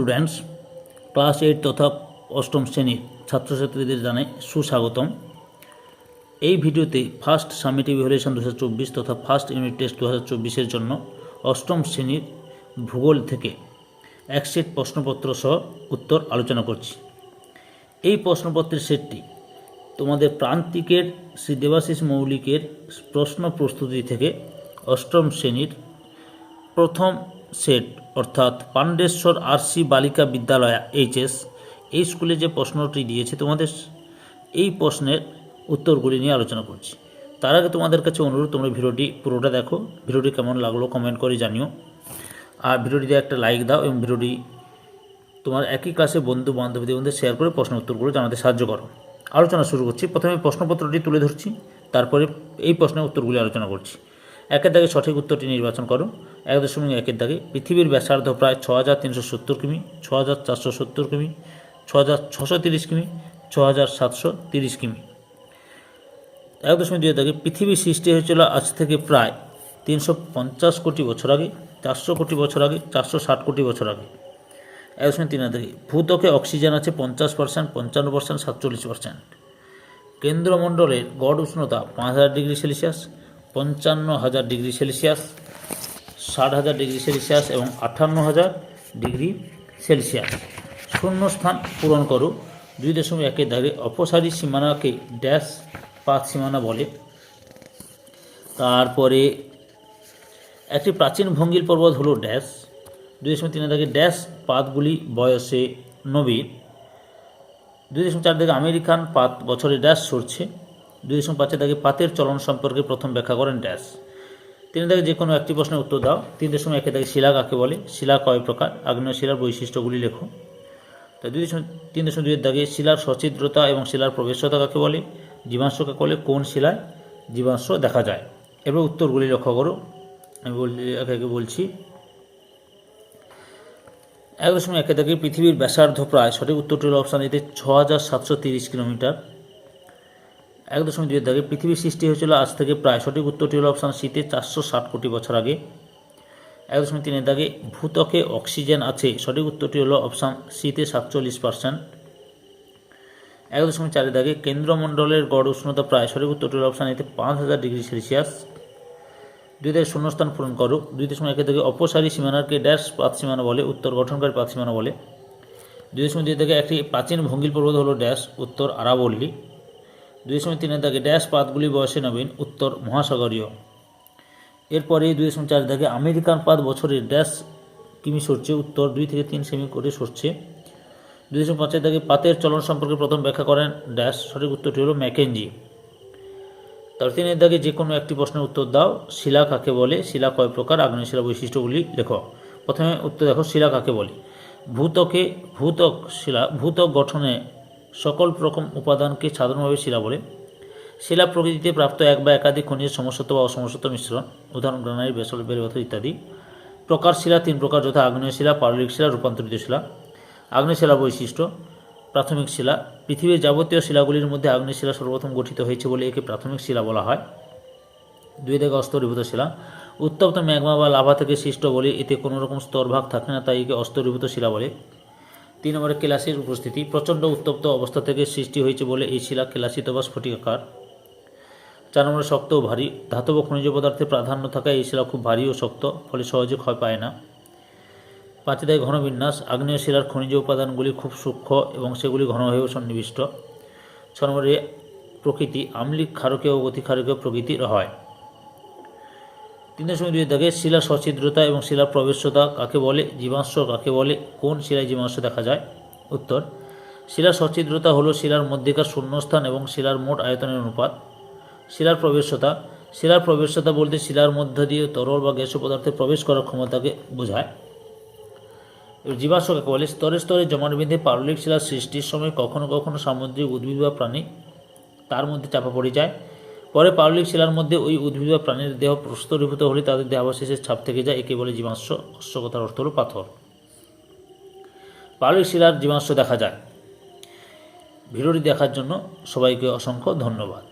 Students, class 8 তথা অষ্টম শ্রেণীর ছাত্রছাত্রীদের জানাই সুস্বাগতম। এই ভিডিওতে ফার্স্ট সামেটিভ ইভ্যালুয়েশন 2024 তথা ফার্স্ট ইউনিট টেস্ট 2024-এর জন্য অষ্টম শ্রেণীর ভূগোল থেকে এক সেট প্রশ্নপত্র সহ উত্তর আলোচনা করছি। এই প্রশ্নপত্রের সেটটি তোমাদের প্রান্তিকের শ্রী দেবাশিস মৌলিকের প্রশ্ন প্রস্তুতি থেকে অষ্টম শ্রেণীর প্রথম সেট অর্থাৎ পাণ্ডেশ্বর আরসি বালিকা বিদ্যালয় এইচএস এই স্কুলে যে প্রশ্নটি দিয়েছে তোমাদের এই প্রশ্নের উত্তরগুলি নিয়ে আলোচনা করছি। তার আগে তোমাদের কাছে অনুরোধ, তোমরা ভিডিওটি পুরোটা দেখো, ভিডিওটি কেমন লাগলো কমেন্ট করে জানিও, আর ভিডিওটিতে একটা লাইক দাও এবং ভিডিওটি তোমার একই ক্লাসে বন্ধু বান্ধবীদের মধ্যে শেয়ার করে প্রশ্ন উত্তরগুলো জানাতে সাহায্য করো। আলোচনা শুরু করছি। প্রথমে প্রশ্নপত্রটি তুলে ধরছি, তারপরে এই প্রশ্নের উত্তরগুলি আলোচনা করছি। একের দাগে সঠিক উত্তরটি নির্বাচন করো। 1.1 দাগে পৃথিবীর ব্যাসার্ধ প্রায় 6370 কিমি, 6470 কিমি, 6630 কিমি, 6730 কিমি। 1.2 দাগে পৃথিবী সৃষ্টি হয়েছিল আজ থেকে প্রায় 350 কোটি বছর আগে, 400 কোটি বছর আগে, 460 কোটি বছর আগে। 1.3 দাগে ভূত্বকে অক্সিজেন আছে 50%, 55%, 47%। কেন্দ্রমণ্ডলের গড় উষ্ণতা 5000 degree Celsius, 55,000 degree Celsius, 60,000 degree Celsius এবং 58,000 ডিগ্রি সেলসিয়াস। শূন্যস্থান পূরণ করো। 2.1 দাগে অপসারী সীমানাকে ড্যাশ পাত সীমানা বলে। তারপরে একটি প্রাচীন ভঙ্গির পর্বত হলো ড্যাশ। 2.3 দাগে ড্যাশ পাতগুলি বয়সে নবীন। 2.4 দাগে আমেরিকান পাত বছরে ড্যাশ সরছে। 2.5 দাগে পাতের চলন সম্পর্কে প্রথম ব্যাখ্যা করেন ড্যাশ। 3 দাগে যে কোনো একটি প্রশ্নের উত্তর দাও। 3.1 দাগে শিলা কাকে বলে, শিলা কয় প্রকার, আগ্নেয় শিলার বৈশিষ্ট্যগুলি লেখো। তো 3.2 দাগে শিলার সছিদ্রতা এবং শিলার প্রবেশতা কাকে বলে, জীবাশ্ম কাকে বলে, কোন শিলায় জীবাশ্ম দেখা যায়। এবার উত্তরগুলি লক্ষ্য করো, আমি একে বলছি। 1.1 দাগে পৃথিবীর ব্যাসার্ধ প্রায়, সঠিক উত্তরটি হল অপশান এতে 6730 কিলোমিটার। 1.2 দাগে পৃথিবীর সৃষ্টি হয়েছিল আজ থেকে প্রায়, সঠিক উত্তরটি হল অপশান সিতে 460 কোটি বছর আগে। 1.3 দাগে ভূত্বকে অক্সিজেন আছে, সঠিক উত্তরটি হল অপশান সিতে 47%। 1.4 দাগে কেন্দ্রমণ্ডলের গড় উষ্ণতা প্রায়, সঠিক উত্তরটি হল অপশান এতে 5000 ডিগ্রি সেলসিয়াস। 2 দাগে শূন্যস্থান পূরণ করো। 2.1 দাগে অপসারী সীমানাকে ড্যাশ পাত সীমানা বলে, উত্তর গঠনকারী পাত সীমানা বলে। 2.2 দাগে একটি প্রাচীন ভঙ্গির পর্বত হলো ড্যাশ, উত্তর আরাবল্লী। 2.3 দাগে ড্যাশ পাতগুলি বয়সে নবীন, উত্তর মহাসাগরীয়। এরপরে 2.4 দাগে আমেরিকান পাত বছরে ড্যাশ কিমি সরছে, উত্তর 2 থেকে 3 সেমি করে সরছে। 2.5 দাগে পাতের চলন সম্পর্কে প্রথম ব্যাখ্যা করেন ড্যাশ, সঠিক উত্তরটি হলো ম্যাকেঞ্জি। তার 3 দাগে যে কোনো একটি প্রশ্নের উত্তর দাও। শিলা কাকে বলে, শিলা কয় প্রকার, আগ্নেয় শিলা বৈশিষ্ট্যগুলি লেখো। প্রথমে উত্তর দেখো, শিলা কাকে বলে। ভূত্বক গঠনে সকল রকম উপাদানকে সাধারণভাবে শিলা বলে। শিলা প্রকৃতিতে প্রাপ্ত এক বা একাধিক খনিজ সমসত্ব বা অসমসত্ব মিশ্রণ, উদাহরণ গ্রানাইট, ব্যাসল্ট, বেলে পাথর ইত্যাদি। প্রকার শিলা 3 প্রকার, যথা আগ্নেয় শিলা, পাললিক শিলা, রূপান্তরিত শিলা। আগ্নেয় শিলা বৈশিষ্ট্য। প্রাথমিক শিলা, পৃথিবীর যাবতীয় শিলাগুলির মধ্যে আগ্নেয় শিলা সর্বপ্রথম গঠিত হয়েছে বলে একে প্রাথমিক শিলা বলা হয়। 2 দাগে অস্তরীভূত শিলা, উত্তপ্ত ম্যাগমা বা লাভা থেকে সৃষ্ট বলে এতে কোনো রকম স্তরভাগ থাকে না, তাই একে অস্তরীভূত শিলা বলে। 3 নম্বরে কেলাসের উপস্থিতি, প্রচণ্ড উত্তপ্ত অবস্থা থেকে সৃষ্টি হয়েছে বলে এই শিলা কেলাসিত বা স্ফটিকাকার। 4 নম্বরে শক্ত ও ভারী, ধাতব খনিজ পদার্থে প্রাধান্য থাকায় এই শিলা খুব ভারী ও শক্ত, ফলে সহজে ক্ষয় পায় না। 5 দাগে ঘন বিন্যাস, আগ্নেয় শিলার খনিজ উপাদানগুলি খুব সূক্ষ্ম এবং সেগুলি ঘন হয়েও সন্নিবিষ্ট। 6 নম্বরে প্রকৃতি, আম্লিক ক্ষারকীয় ও অতি ক্ষারকীয় প্রকৃতির হয়। 3.2 দাগে শিলা সছিদ্রতা এবং শিলার প্রবেশতা কাকে বলে, জীবাশ্ম কাকে বলে, কোন শিলায় জীবাশ্ম দেখা যায়। উত্তর, শিলার সছিদ্রতা হলো শিলার মধ্যেকার শূন্যস্থান এবং শিলার মোট আয়তনের অনুপাত। শিলার প্রবেশতা বলতে শিলার মধ্য দিয়ে তরল বা গ্যাসীয় পদার্থে প্রবেশ করার ক্ষমতাকে বোঝায়। জীবাশ্ম কাকে বলে, স্তরে স্তরে জমাট বেঁধে পাললিক শিলার সৃষ্টির সময় কখনো কখনো সামুদ্রিক উদ্ভিদ বা প্রাণী তার মধ্যে চাপা পড়ে যায়। পরে পাললিক শিলার মধ্যে ওই উদ্ভিদ বা প্রাণীর দেহ প্রস্তরীভূত হলে তাদের দেহাবশেষের ছাপ থেকে যায়, একে বলে জীবাশ্ম। অশ্ব কথার অর্থ হল পাথর। পাললিক শিলার জীবাশ্ম দেখা যায়। ভিডিওটি দেখার জন্য সবাইকে অসংখ্য ধন্যবাদ।